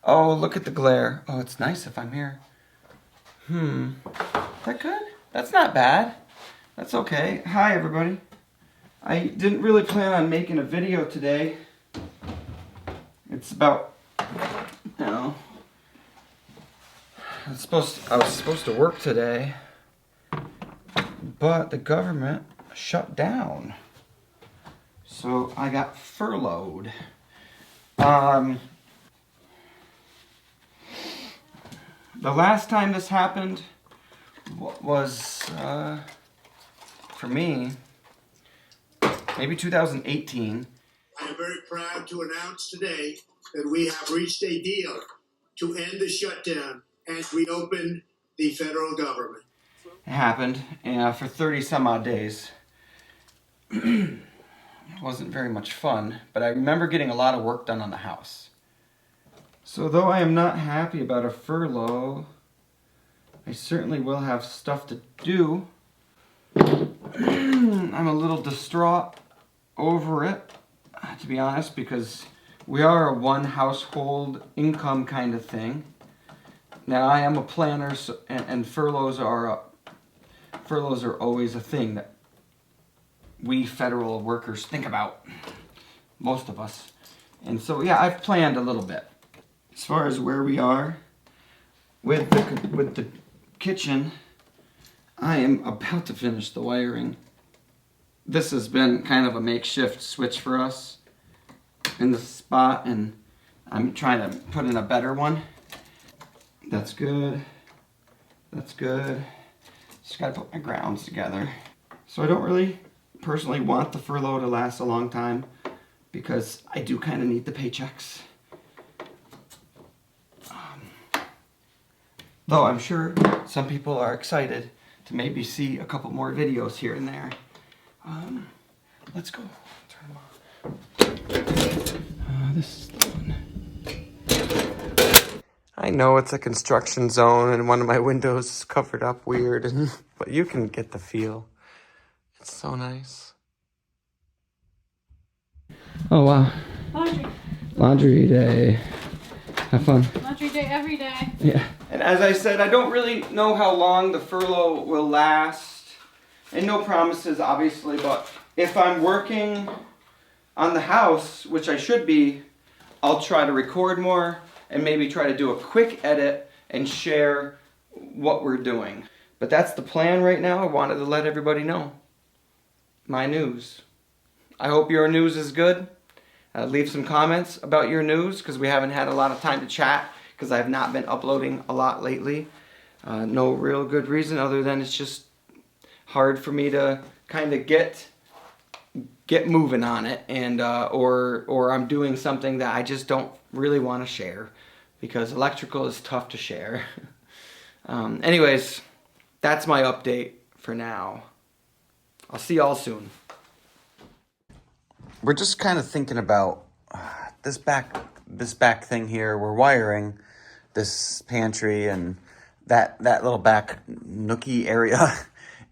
Oh, look at the glare. Oh, it's nice if I'm here. Is that good? That's not bad. That's okay. Hi, everybody. I didn't really plan on making a video today. It's about, you know, I was supposed to work today, but the government shut down. So I got furloughed. The last time this happened was, for me, maybe 2018. I am very proud to announce today that we have reached a deal to end the shutdown and reopen the federal government. It happened for 30 some odd days. It wasn't very much fun, but I remember getting a lot of work done on the house. So though I am not happy about a furlough, I certainly will have stuff to do. I'm a little distraught over it, to be honest, because we are a one household income kind of thing. Now I am a planner, and furloughs are always a thing that we federal workers think about, most of us. And so yeah, I've planned a little bit. As far as where we are with the kitchen, I am about to finish the wiring. This has been kind of a makeshift switch for us in this spot, and I'm trying to put in a better one. That's good. That's good. Just gotta put my grounds together. So I don't really personally want the furlough to last a long time because I do kind of need the paychecks. Though I'm sure some people are excited to maybe see a couple more videos here and there. Let's go. Turn them off. This is the one. I know it's a construction zone and one of my windows is covered up weird, but you can get the feel. It's so nice. Oh, wow. Laundry. Laundry day. Have fun. Laundry day every day. Yeah. And as I said, I don't really know how long the furlough will last. And no promises, obviously, but if I'm working on the house, which I should be, I'll try to record more and maybe try to do a quick edit and share what we're doing. But that's the plan right now. I wanted to let everybody know my news. I hope your news is good. Leave some comments about your news, because we haven't had a lot of time to chat, because I have not been uploading a lot lately. No real good reason other than it's just hard for me to kind of get moving on it, and or I'm doing something that I just don't really want to share, because electrical is tough to share. Anyways, that's my update for now. I'll see y'all soon. We're just kind of thinking about this back thing here. We're wiring this pantry, and that little back nookie area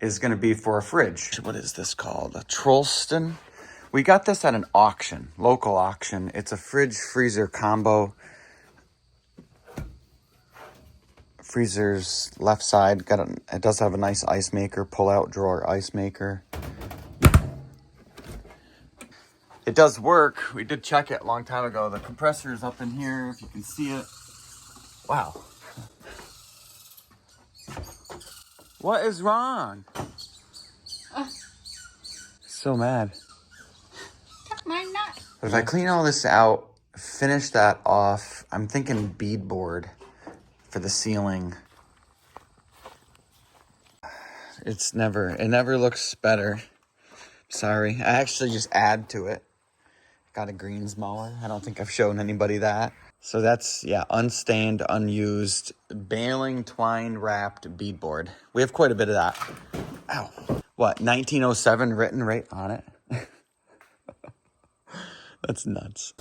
is going to be for a fridge. What is this called? A Trollston? We got this at an auction, local auction. It's a fridge freezer combo. Freezer's left side it does have a nice ice maker, pull-out drawer ice maker. It does work. We did check it a long time ago. The compressor is up in here, if you can see it. Wow. What is wrong? So mad. Tuck my nut. If I clean all this out, finish that off, I'm thinking beadboard for the ceiling. It never looks better. Sorry. I actually just add to it. Got a greens mower. I don't think I've shown anybody that. So that's, yeah, unstained, unused, baling twine wrapped beadboard. We have quite a bit of that. Ow. What, 1907 written right on it? That's nuts.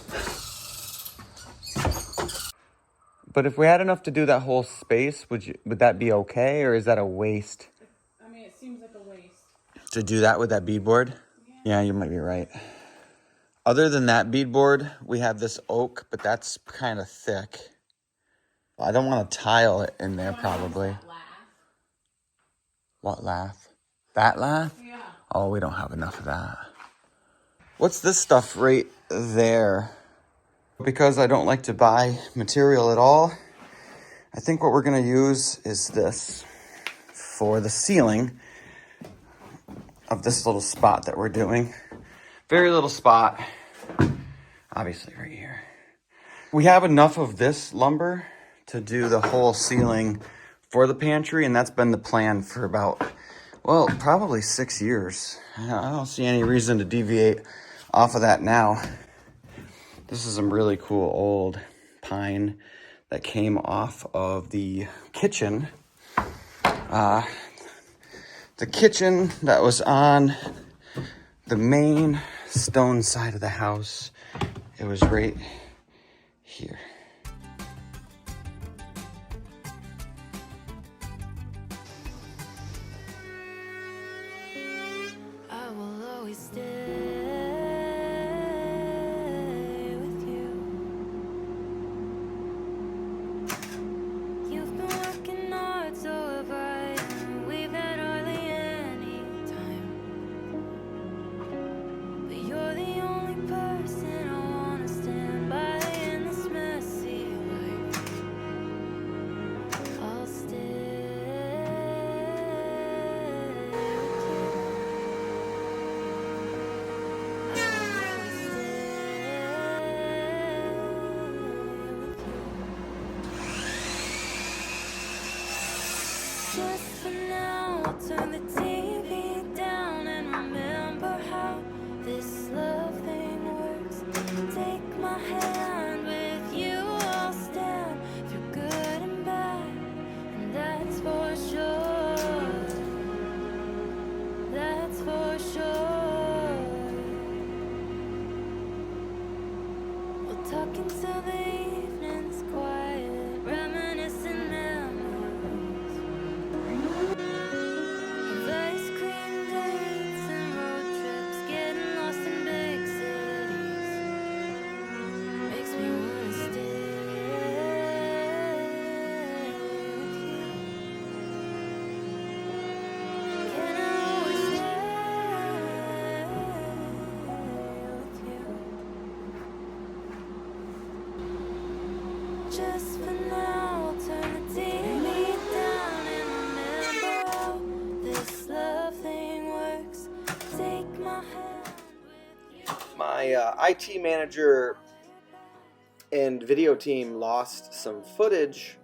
But if we had enough to do that whole space, would that be okay, or is that a waste? I mean, it seems like a waste. To do that with that beadboard? Yeah, you might be right. Other than that beadboard, we have this oak, but that's kind of thick. I don't want to tile it in there, You wanna use probably. that lath? What lath? That lath? Yeah. Oh, we don't have enough of that. What's this stuff right there? Because I don't like to buy material at all, I think what we're gonna use is this for the ceiling of this little spot that we're doing. Very little spot, obviously right here. We have enough of this lumber to do the whole ceiling for the pantry, and that's been the plan for about, well, probably 6 years. I don't see any reason to deviate off of that now. This is some really cool old pine that came off of the kitchen. The kitchen that was on the main stone side of the house. It was right here. I will always stay with you. You've been working hard, so have I. We've had hardly any time, but you're the only person I wanna stand by in this messy life. I'll stay with you. Just for now, I'll turn the TV down and remember how this love thing works. Take my hand, with you I'll stand through good and bad, and that's for sure. That's for sure. We'll talk until the evening's quiet, reminiscing memories of ice cream dates and road trips, getting lost in big cities. Makes me wanna stay with you. Can I always stay with you? Just for now, I'll turn the TV down and remember how this love thing works. Take my hand with you. My IT manager and video team lost some footage,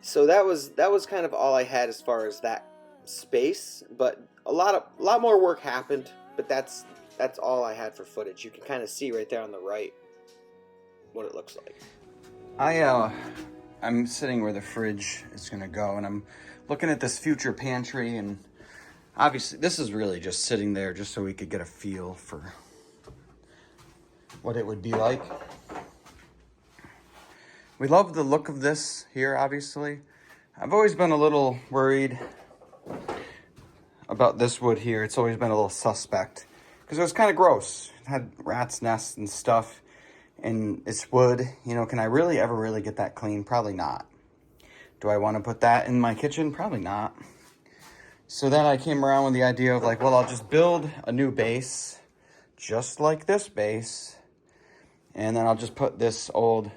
so that was kind of all I had as far as that space. But a lot more work happened. But that's all I had for footage. You can kind of see right there on the right what it looks like. I'm sitting where the fridge is gonna go, and I'm looking at this future pantry, and obviously this is really just sitting there just so we could get a feel for what it would be like. We love the look of this here, obviously. I've always been a little worried about this wood here. It's always been a little suspect because it was kind of gross. It had rats' nests and stuff, and it's wood. You know, can I really ever get that clean? Probably not. Do I want to put that in my kitchen? Probably not. So then I came around with the idea of like, well, I'll just build a new base, just like this base, and then I'll just put this old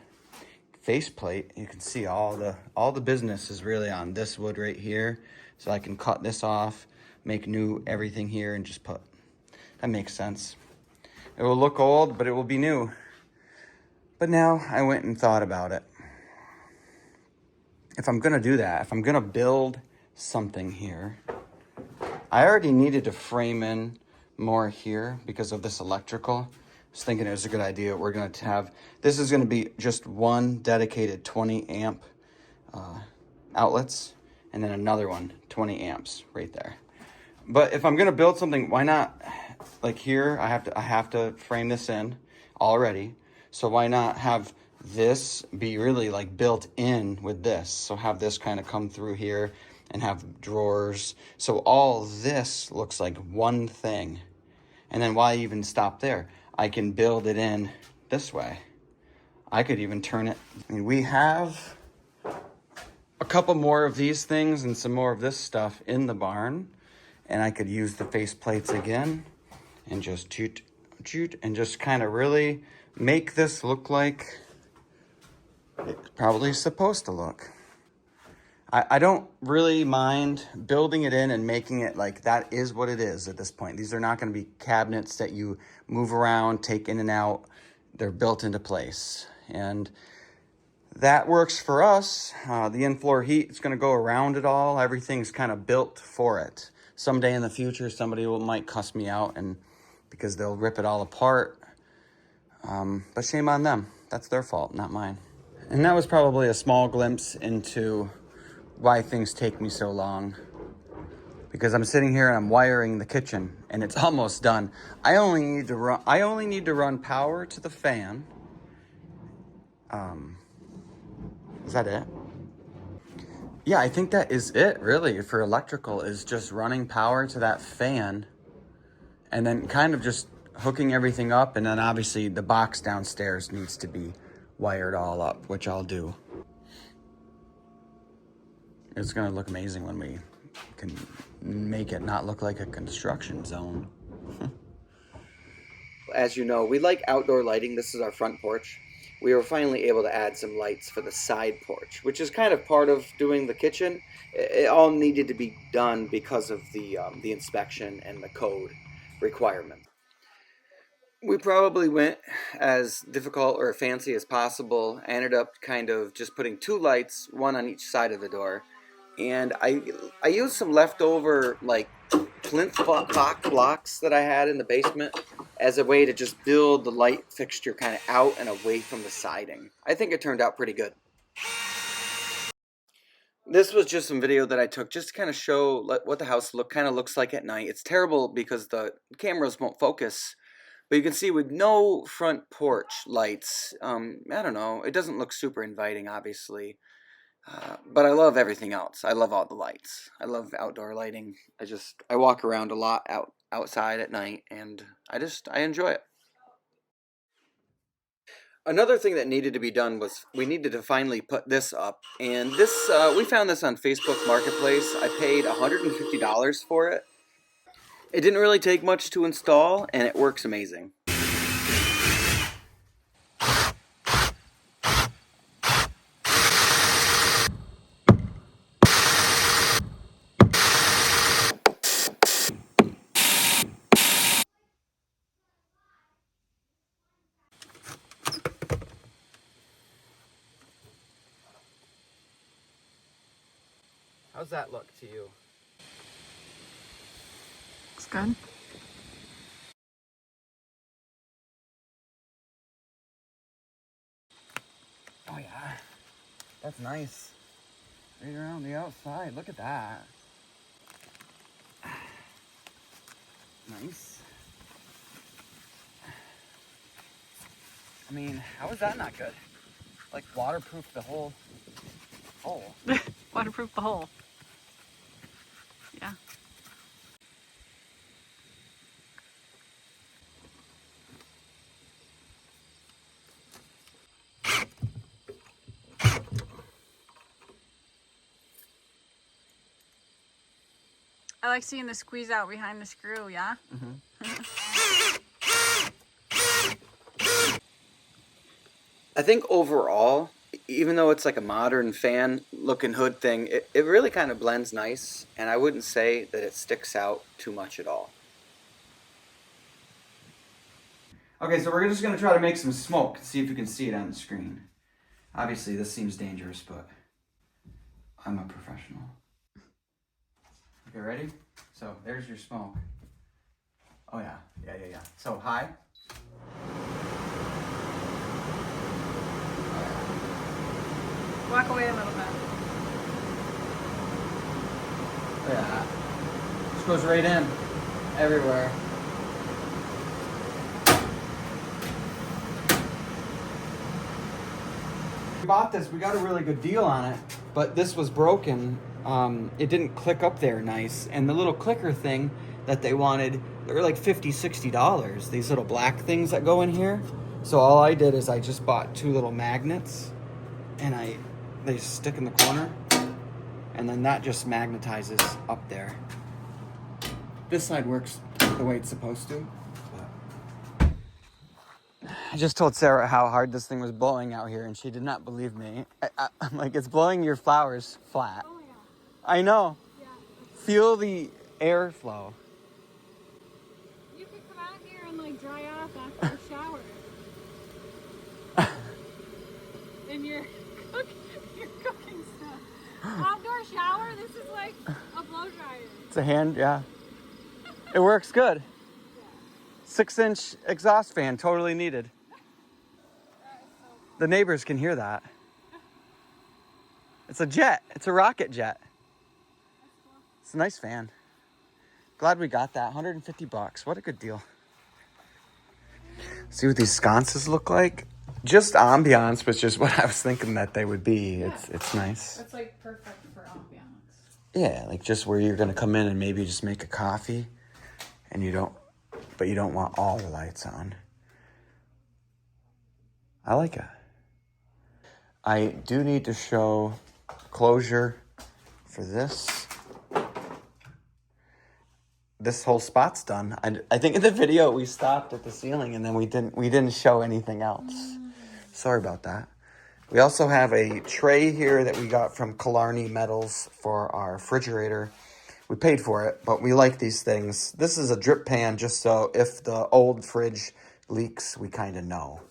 faceplate. You can see all the business is really on this wood right here. So I can cut this off, make new everything here, and just put. That makes sense. It will look old, but it will be new. But now I went and thought about it. If I'm gonna do that, if I'm gonna build something here, I already needed to frame in more here because of this electrical. I was thinking it was a good idea. We're going to have, this is going to be just one dedicated 20 amp outlets, and then another one, 20 amps right there. But if I'm going to build something, why not, like here, I have to frame this in already. So why not have this be really like built in with this? So have this kind of come through here and have drawers. So all this looks like one thing. And then why even stop there? I can build it in this way. I could even turn it. I mean, we have a couple more of these things and some more of this stuff in the barn, and I could use the face plates again and just toot, and just kind of really make this look like it's probably supposed to look. I don't really mind building it in and making it like that is what it is at this point. These are not going to be cabinets that you move around, take in and out. They're built into place. And that works for us. The in-floor heat is going to go around it all. Everything's kind of built for it. Someday in the future, somebody might cuss me out and because they'll rip it all apart. But shame on them. That's their fault, not mine. And that was probably a small glimpse into why things take me so long, because I'm sitting here and I'm wiring the kitchen and it's almost done. I only need to run power to the fan. Is that it? Yeah, I think that is it really for electrical, is just running power to that fan and then kind of just hooking everything up, and then obviously the box downstairs needs to be wired all up, which I'll do. It's gonna look amazing when we can make it not look like a construction zone. As you know, we like outdoor lighting. This is our front porch. We were finally able to add some lights for the side porch, which is kind of part of doing the kitchen. It all needed to be done because of the inspection and the code requirement. We probably went as difficult or fancy as possible. I ended up kind of just putting 2 lights, one on each side of the door. And I used some leftover like plinth blocks that I had in the basement as a way to just build the light fixture kind of out and away from the siding. I think it turned out pretty good. This was just some video that I took just to kind of show what the house looks like at night. It's terrible because the cameras won't focus, but you can see with no front porch lights, I don't know, it doesn't look super inviting, obviously. But I love everything else. I love all the lights. I love outdoor lighting. I walk around a lot outside at night, and I enjoy it. Another thing that needed to be done was we needed to finally put this up, and this we found this on Facebook Marketplace. I paid $150 for it. It didn't really take much to install, and it works amazing. How's that look to you? Looks good. Oh yeah, that's nice. Right around the outside, look at that. Nice. I mean, how is that not good? Like waterproof the whole hole. Waterproof the hole. Yeah. I like seeing the squeeze out behind the screw, yeah? I think overall, even though it's like a modern fan looking hood thing, it really kind of blends nice, and I wouldn't say that it sticks out too much at all. Okay, so we're just going to try to make some smoke, see if you can see it on the screen. Obviously this seems dangerous, but I'm a professional. Okay, ready? So there's your smoke. Oh yeah. So high. Walk away a little bit. Look at that. Just goes right in. Everywhere. We bought this, we got a really good deal on it, but this was broken. It didn't click up there nice, and the little clicker thing that they wanted, they were like $50, $60, these little black things that go in here. So all I did is I just bought 2 little magnets, and they just stick in the corner, And then that just magnetizes up there. This side works the way it's supposed to. I just told Sarah how hard this thing was blowing out here, and she did not believe me. I'm like, it's blowing your flowers flat. Oh yeah. I know. Yeah. Feel the airflow. You could come out here and like dry off after a shower. And you're cooking stuff. Outdoor shower, this is like a blow dryer. It's a hand, yeah. It works good. 6-inch exhaust fan, totally needed. The neighbors can hear that. It's a jet. It's a rocket jet. It's a nice fan. Glad we got that. $150. What a good deal. See what these sconces look like? Just ambiance, which is what I was thinking that they would be. Yeah. It's nice. It's like perfect for ambiance. Yeah, like just where you're gonna come in and maybe just make a coffee, and you don't want all the lights on. I like it. I do need to show closure for this. This whole spot's done. I think in the video we stopped at the ceiling and then we didn't show anything else. Sorry about that. We also have a tray here that we got from Killarney Metals for our refrigerator. We paid for it, but we like these things. This is a drip pan just so if the old fridge leaks, we kind of know.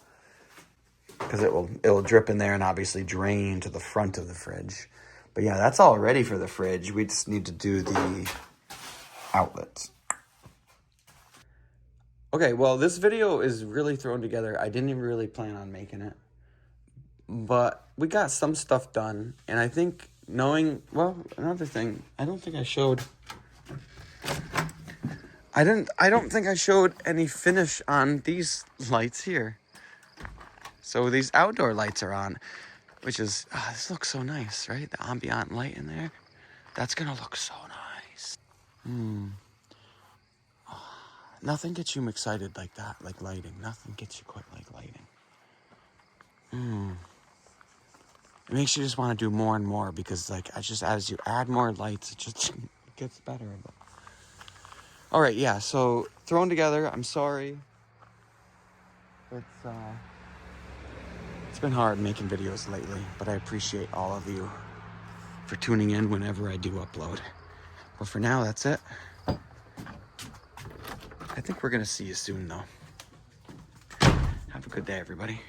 Because it will drip in there and obviously drain to the front of the fridge. But yeah, that's all ready for the fridge. We just need to do the outlets. Okay, well, this video is really thrown together. I didn't even really plan on making it. But we got some stuff done. And I think another thing, I don't think I showed any finish on these lights here. So these outdoor lights are on, which is, this looks so nice, right? The ambient light in there. That's gonna look so nice. Nothing gets you excited like that, like lighting. Nothing gets you quite like lighting. It makes you just want to do more and more because, like, as you add more lights, it just gets better. But... All right, yeah. So thrown together. I'm sorry. It's been hard making videos lately, but I appreciate all of you for tuning in whenever I do upload. But for now, that's it. I think we're gonna see you soon, though. Have a good day, everybody.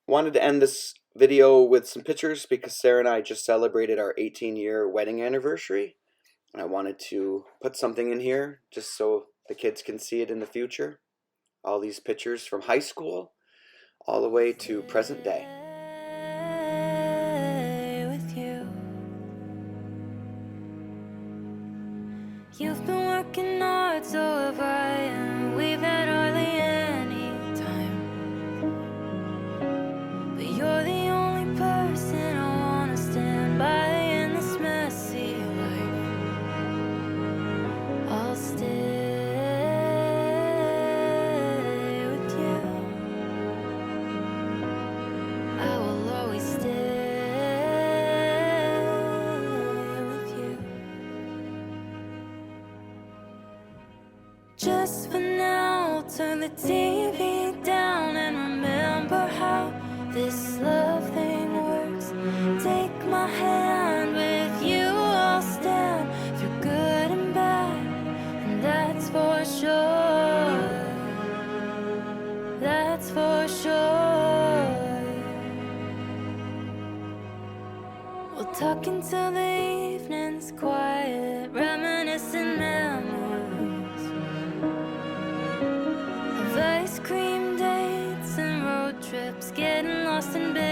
Wanted to end this video with some pictures because Sarah and I just celebrated our 18-year wedding anniversary. And I wanted to put something in here just so the kids can see it in the future. All these pictures from high school all the way to present day. With you. You've been working hard, so have I, and we've had hardly any time. But you're the only person I wanna stand by in this messy life. I'll stay with you. I will always stay with you. Just for now, turn the TV down and remember how this love thing works. Take my hand, with you I'll stand through good and bad, and that's for sure. That's for sure. We'll tuck into the evenings quiet, reminiscing memories of ice cream dates and road trips, getting lost in bed.